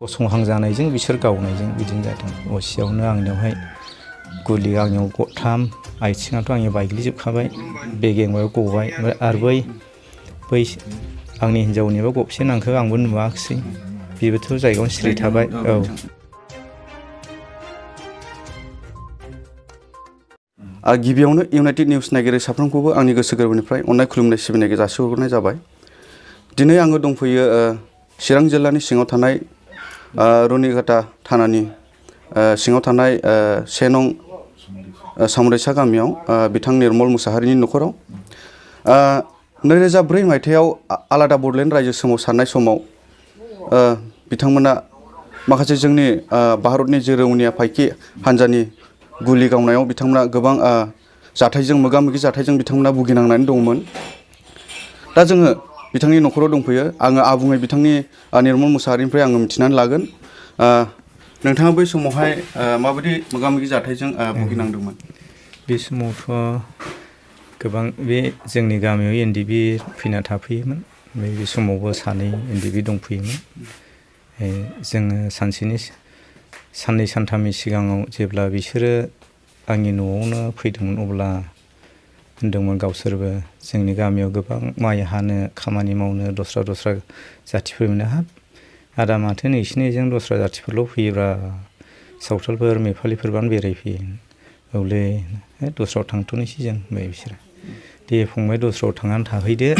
गसंहां जानायजों बिसोर गावनायजों बिदिनो जादों। असेयावनो आंनियावहाय गुलि आंनियाव गथाम, आथिङाथ' आंनि बायग्लिजोबखाबाय, बेगेंबाय गबाय। ओमफ्राय आरो बै आंनि हिन्जावनिबो गबसे नांखो आंबो नुवाखिसै। बेबोथ' जायगायावनो सिरि थाबाय। औ। गिबियावनो इउनाइटेड निउस नायगिरि साफ्रोमखौबो आंनि गोसो गोरबोनिफ्राय अननाय खुलुमनाय सिबिनाय जासिहरग्रोनाय जाबाय। दिनै आङो दंफैयो चिरां जिल्लानि सिङाव थानाय रुनिकाटा थानानि सिङाव थानाय 1 नं सामरायसा गामियाव बिथां निर्मल मुसाहारिनि न'खराव 2004 मायथाइयाव आलादा बड'लेण्ड रायजो सोमावसारनाय समाव बिथांमोना माखासे जोंनि भारतनि जे रौनिया फाइखि हान्जानि गुलि गावनायाव बिथांमोना गोबां जाथायजों मोगा-मोगि जाथायजों बिथांमोना भुगिनांनानै दंमोन। दा जोङो बिथांनि न'खराव दंफैयो। आङो आबुङै बिथांनि निर्मल मुसाहारिनिफ्राय आङो मिथिनानै लागोन। नोंथाङा बै समावहाय माबायदि मोगा-मोगि जाथायजों भुगिनांदोंमोन? बे समावथ' गोबां बे जोंनि गामियाव एनडिबि फैना थाफैयोमोन। बे समावबो 2 एनडिबि दंफैयोमोन। जोङो साननै सानथामनि सिगाङाव जेब्ला बिसोरो आंनि न'आवनो फैदोंमोन अब्ला होनदोंमोन गावसोरबो जोंनि गामियाव गोबां माइ हानो खामानि मावनो दस्रा जाथिफोर मोनो। हाब आदा माथो नोंसिनिजों दस्रा जाथिफोरल' फैयोब्रा, सावथालफोर नेपालिफोरबानो बेरायफैयो। औलै दस्रायाव थांथ'नोसै जों होनबाय बिसोरो। दे फंबाय दस्रायाव थांनानै थाहैदो,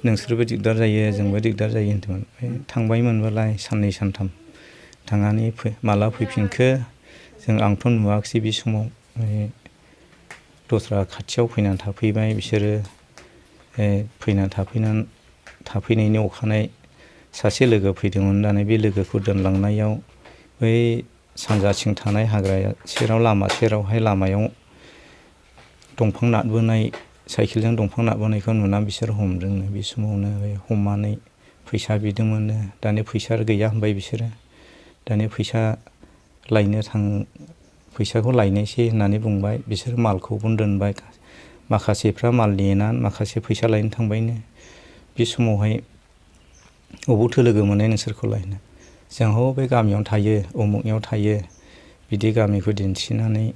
नोंसोरबो दिगदार जायो जोंबो दिगदार जायो होनदोंमोन। थांबायमोनबालाय साननै सानथाम थांनानै माला फैफिनखो आंथ' नुवाखिसै बे समाव। दस्रा खाथियाव फैनानै थाफैबाय बिसोरो। थाफैनायनि अखानायै सासे लोगो फैदोंमोन। दाना बे लोगोखौ दोनलांनायाव बै सानजाथिं थानाय हाग्रा सेराव लामा सेरावहाय लामायाव दंफां नारबोनाय, साइकेलजों दंफां नारबोनायखौ नुनानै बिसोर हमदोंनो। बे समावनो हमनानै फैसा बिदोंमोननो। दानि फैसा गैया होनबाय बिसोरो। दानि फैसाखौ लायनोसै होननानै बुंबाय। बिसोर मालखौबो दोनबाय। माखासेफ्रा माल नेनानै माखासे फैसा लायनो थांबायनो। बे समावहाय अबावथो लोगो मोननाय नोंसोरखौलाय? जोंहा बे गामियावनो थायो, उमुगनियाव थायो। बिदि गामिखौ दिन्थिनानै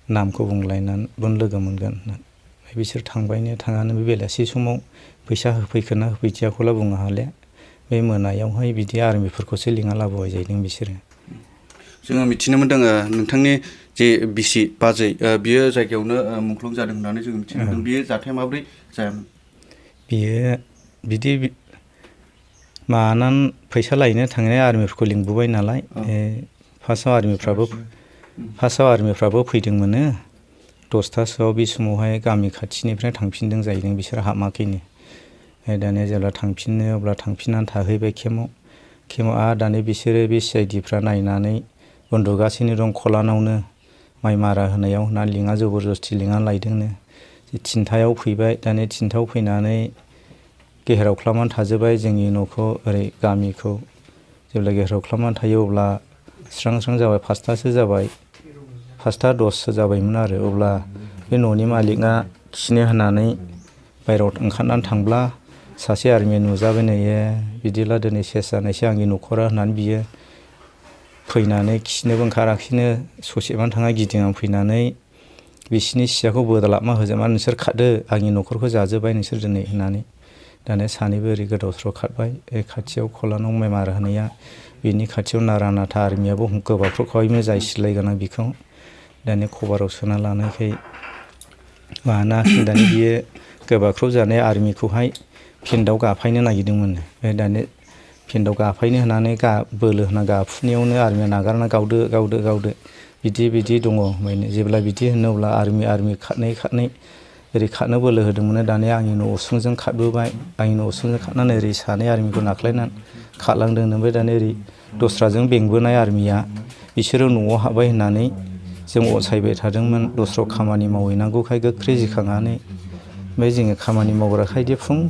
नामखौ बुंलायनानै बेयावनो लोगो मोनगोन होननानै बिसोर थांबायनो। थांनानै बे बेलासि समाव फैसा होफैखोना होफैदियाखौला बुंनो हाले। बे मोनायावहाय बिदि आर्मिफोरखौसो लिंना लाबोबाय जाहैदों बिसोरो। जोङो मिथिनो मोन्दों नोंथांनि जे बिसि बाजै बियो जायगायावनो मुंख्लं जादों होननानै जों मिथिनो मोन्दों। बियो जाथाया माबोरै जायामोन? बियो बिदि मानानै फैसा लायनो थांनाय आर्मिफोरखौ लिंबोबाय नालाय। फार्स्टआव आर्मिफ्राबो फैदोंमोननो 10थासोआव। बे समावहाय गामि खाथिनिफ्राय थांफिनदों जाहैदों बिसोर हाबाखैनो। दानिया जेब्ला थांफिनो अब्ला थांफिननानै थाहैबाय केम्पआव। आरो दानि बिसोरो बे CIDफ्रा नायनानै उन्दुगासिनो दं खलानावनो माइ मारा होनायाव होननानै लिङा जबरदस्ति लिंनानै लायदोंनो। 3थायाव फैबाय। दानि 3थायाव फैनानै गेहेराव खालामनानै थाजोब्बाय जोंनि न'खौ, ओरै गामिखौ। जेब्ला गेहेराव खालामनानै थायो अब्ला स्रां जाबाय। 5थासो जाबाय, 5ता 10सो जाबायमोन आरो। अब्ला बे न'नि मालिकआ खिनो होननानै बायहेरायाव ओंखारनानै थांब्ला सासे आर्मिया नुजाबायनो। बिदिब्ला दिनै सेस जानोसै आंनि न'खरा होननानै बियो फैनानै खिनोबो ओंखाराखैनो ससेबानो थांना गिदिंनानै फैनानै बिसिनि सियाखौ बोदलाबना होजोबनानै नोंसोर खारदो, आंनि न'खरखौ जाजोब्बाय नोंसोर दिनै होननानै। दानिया सानैबो ओरै गोदाव सोराव खारबाय। खाथियाव खलानाव माइ मारा होनाया, बिनि खाथियाव नारा नाथा आर्मियाबो गोबाख्रबखाबायमोन जाय सिलाइ गोनां बिखौ। दानिया खबाराव सोना लानायखाय दानि बियो गोबाख्रब जानाय आर्मिखौहाय फिल्डआव गाफायनो नागिरदोंमोन। दानि फिल्डआव गाफायनो होननानै बोलो होना गाफुनायावनो आर्मिया नागारना गावदो बिदि दङ। जेब्ला बिदि होनो अब्ला आर्मि खारनै ओरै खारनो बोलो होदोंमोन। दानिया आंनि न' उसुंजों खारबोबाय। आंनि न' उसुंजों खारनानै ओरै सानै आर्मिखौ नाख्लायनानै खारलांदों। ओमफ्राय दानिया ओरै दस्राजों बेंबोनाय आर्मिया बिसोरो न'आव हाबबाय होननानै जों अनसायबाय थादोंमोन। दस्रायाव खामानि मावहैनांगौखाय गोख्रै जिखांनानै ओमफ्राय जोङो खामानि मावग्राखाय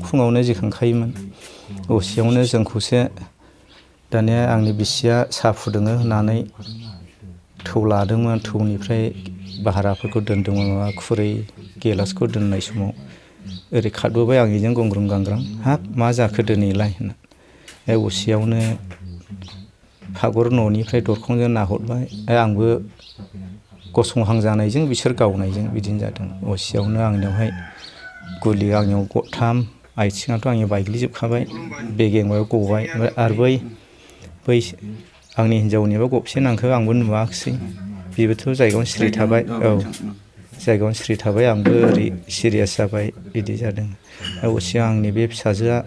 फुङावनो जिखांखायोमोन। असेयावनो जोंखौसो दानिया आंनि बिसिया साहा फुदुङो होननानै थौ लादोंमोन। थौनिफ्राय भाराफोरखौ दोनदोंमोन। माबा खुरै गेलासखौ दोननाय समाव ओरै खारबोबाय आंनिजों गंग्रोम गांग्राम। हाब मा जाखो दिनैलाय होनना। असेयावनो फागर न'निफ्राय दरखंजों नाहरबाय आंबो गसंहां जानायजों बिसोर गावनायजों बिदिनो जादों असेयावनो आंनियावहाय गुलि आंनियाव गथाम आथिङाथ' आंनि बायग्लिजोबखाबाय बेगेंबायाव गबाय ओमफ्राय आरो बै आंनि हिन्जावनिबो गबसे नांखो आंबो नुवाखिसै बेबोथ' जायगायावनो सिरि थाबाय औ जायगायावनो सिरि थाबाय आंबो ओरै सिरियास जाबाय बिदि जादों असे आंनि बे फिसाजोआ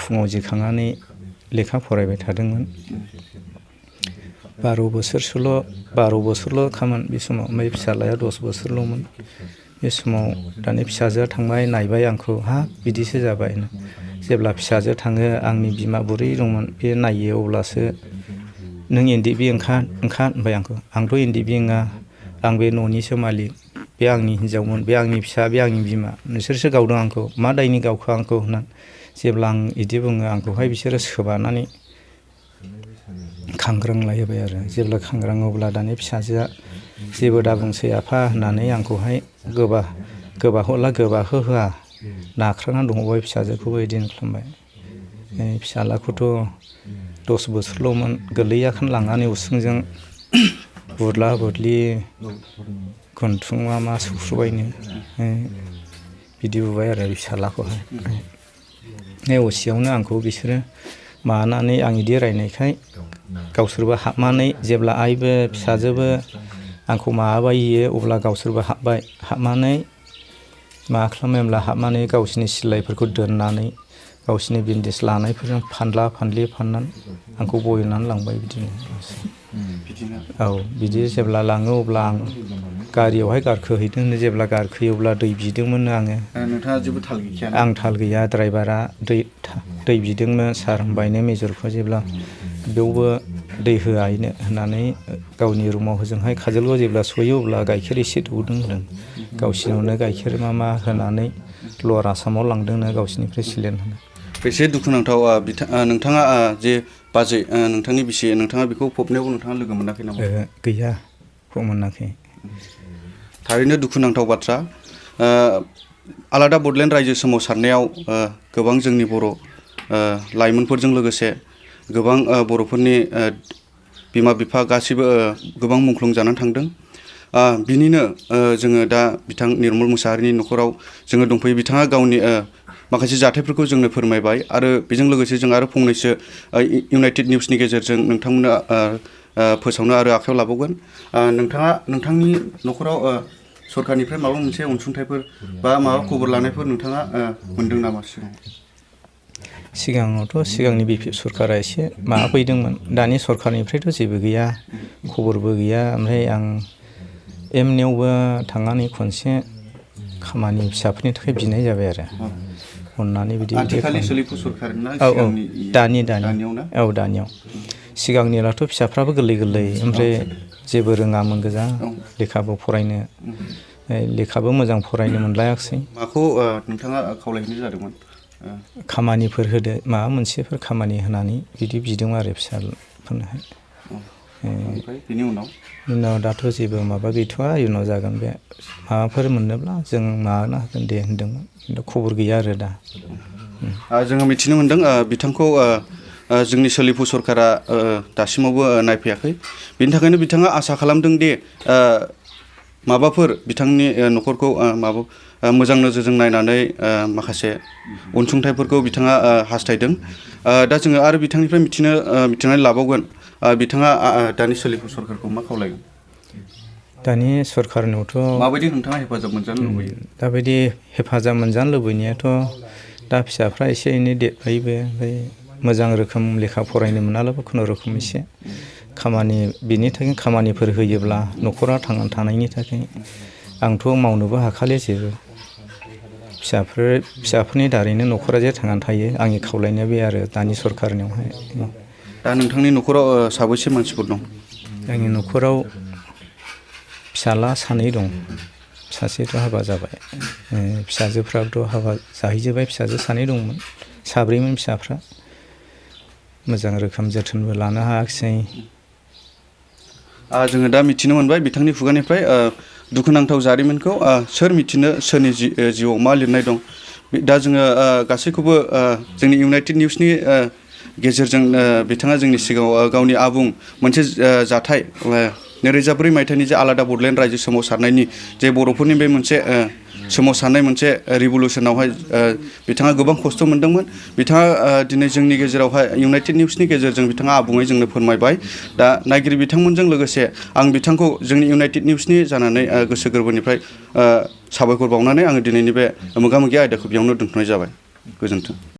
फुङाव जिखांनानै लेखा फरायबाय थादोंमोन 12 बोसोरल' खामोन बे समाव ओमफ्राय फिसालाया 10 बोसोरल'मोन बे समाव दानि फिसाजोआ थांबाय नायबाय आंखौ हा बिदिसो जाबाय जेब्ला फिसाजो थाङो आंनि बिमा बुरै दंमोन बे नायो अब्लासो नों इन्दि बि ओंखार होनबाय आंथ' इन्दि बि नङा आं बे न'निसो मालिक बे आंनि हिन्जावमोन बे आंनि फिसा बे आंनि बिमा नोंसोरसो गावदों आंखौ मा दायनि गावखो आंखौ होननानै जेब्ला आं इदि बुङो आंखौहाय बिसोरो सोबानानै खांग्रांलायबाय आरो जेब्ला खांग्राङो अब्ला दानि फिसाजोआ जेबो दा बुंसै आफा होननानै आंखौहाय गोबाहोला गोबाहो होआ नाख्रांनानै दंबाय फिसाजोखौबो बिदिनो खालामबाय फिसालाखौथ' 10 बोसोरल'मोन गोरलैयाखौनो लांनानै उसुंजों बुरला बुरलि खुन्थुङा मा सौख्रुबायनो बिदि बुबाय आरो फिसालाखौहाय असेयावनो आंखौ बिसोरो मानानै आं इदि रायनायखाय गावसोरबो हाबनानै जेब्ला आइबो फिसाजोबो आंखौ माबायो अब्ला गावसोरबो हाबनानै मा खालामो होमब्ला हाबनानै गावसिनि सिलायफोरखौ दोननानै गावसिनि बिन्देज लानायफोरजों फानला फानलि फाननानै आंखौ बयनानै लांबाय बिदिनो औ बिदि जेब्ला लाङो अब्ला आं गारियावहाय गारखोहैदों जेब्ला गारखोयो अब्ला दै बिदोंमोन आङो नोंथाङा जेबो थाल गैखाया आं थाल गैया ड्राइभारा दै बिदोंमोन सार होनबायनो मेजरखौ जेब्ला बेयावबो दै होआयनो होननानै गावनि रुमाव होजोंहाय काजलगाव जेब्ला सहैयो अब्ला गाइखेर एसे दौदों होनदों गावसिनावनो गाइखेर मा होनानै लवार आसामाव लांदोंनो गावसिनिफ्राय सिलेन होनो बेसे दुखुनांथाव नोंथाङा जे बाजै नोंथांनि बिसि नोंथाङा बेखौ फबनायाव नोंथाङा लोगो मोनाखै नामा गैया मोनाखै थारैनो दुखुनांथाव बाथ्रा आलादा बड'लेण्ड रायजो सोमावसारनायाव गोबां जोंनि बर' लाइमोनफोरजों लोगोसे गोबां बर'फोरनि बिमा बिफा गासिबो गोबां मुंख्लं जानानै थांदों बिनिनो जोङो दा बिथां निर्मल मुसाहारिनि न'खराव जोङो दंफैयो बिथाङा गावनि माखासे जाथायफोरखौ जोंनो फोरमायबाय आरो बेजों लोगोसे जों आरो फंनैसो इउनाइटेड निउसनि गेजेरजों नोंथांमोना फोसावनो आरो आखायाव लाबावगोन नोंथाङा नोंथांनि न'खराव सरकारनिफ्राय माबा मोनसे अनसुंथाइफोर बा माबा खबर लानायफोर नोंथाङा मोनदों नामा सिगाङावथ' सिगांनि बिपि सरकारा एसे माबा फैदोंमोन दानि सरकारनिफ्रायथ' जेबो गैया खबरबो गैया ओमफ्राय आं एमनियावबो थांनानै खनसे खामानि फिसाफोरनि थाखाय बिनाय जाबाय आरो अननानै बिदि दानियाव सिगांनियाथ' फिसाफ्राबो गोरलै ओमफ्राय जेबो रोङामोन गोजा लेखाबो फरायनो लेखाबो मोजां फरायनो मोनलायाखिसै माखौ नोंथाङा खावलायहैनाय जादोंमोन खामानिफोर होदो माबा मोनसेफोर खामानि होनानै बिदि बिदोंमोन आरो फिसाफोरनोहाय बेनि उनाव दाथ' जेबो माबा गैथ'वा इयुनाव जागोन बे माबाफोर मोनोब्ला जों माबाना होगोन दे होनदोंमोन खिन्थु खबर गैया आरो दा जोङो मिथिनो मोन्दों बिथांखौ जोंनि सोलिफु सरकारा दासिमावबो नायफैयाखै बिनि थाखायनो बिथाङा आसा खालामदों दि माबाफोर बिथांनि न'खरखौ माबा मोजां नोजोरजों नायनानै माखासे अनसुंथाइफोरखौ बिथाङा हास्थायदों दा जोङो आरो बिथांनिफ्राय मिथिनानै लाबावगोन बिथाङा दानि सोलिफु सरकारखौ मा खावलायगोन दानि सरकारनावथ' माबायदि नोंथाङा हेफाजाब मोनजानो लुबैयो दाबायदि हेफाजाब मोनजानो लुबैनायाथ' दा फिसाफ्रा एसे एनै देरबायबो ओमफ्राय मोजां रोखोम लेखा फरायनो मोनालाबो खुनुरुखुम एसे खामानि बिनि थाखाय खामानिफोर होयोब्ला न'खरा थांनानै थानायनि थाखाय आंथ' मावनोबो हाखाले जेबो फिसाफोरनि दारैनो न'खरा जे थांनानै थायो आंनि खावलायनाया बे आरो दानि सरकारनियावहाय दा नोंथांनि न'खराव साबैसे मानसिफोर दं आंनि न'खराव फिसाला 2 दं सासेथ' हाबा जाबाय फिसाजोफ्राबोथ' हाबा जाहैजोबबाय फिसाजो 2 दंमोन 3मोन फिसाफ्रा मोजां रोखोम जोथोनबो लानो हायाखिसै जोङो दा मिथिनो मोनबाय बिथांनि खुगानिफ्राय दुखुनांथाव जारिमिनखौ सोर मिथिनो सोरनि जिउआव मा लिरनाय दं दा जोङो गासैखौबो जोंनि इउनाइटेड निउसनि गेजेरजों बिथाङा जोंनि सिगाङाव गावनि आबुं मोनसे जाथाय 2004 मायथाइनि जे आलादा बड'लेण्ड रायजो सोमावसारनायनि जे बर'फोरनि बे मोनसे सोमावसारनाय मोनसे रिभलुसनावहाय बिथाङा गोबां खस्थ' मोनदोंमोन। बिथाङा दिनै जोंनि गेजेरावहाय इउनाइटेड निउसनि गेजेरजों बिथाङा आबुङै जोंनो फोरमायबाय। दा नायगिरि बिथांमोनजों लोगोसे आं बिथांखौ जोंनि इउनाइटेड निउसनि जानानै गोसो गोरबोनिफ्राय साबायखर बावनानै आङो दिनैनि बे मोगा मोगि आयदाखौ बेयावनो दोनथ'नाय जाबाय। गोजोन्थों।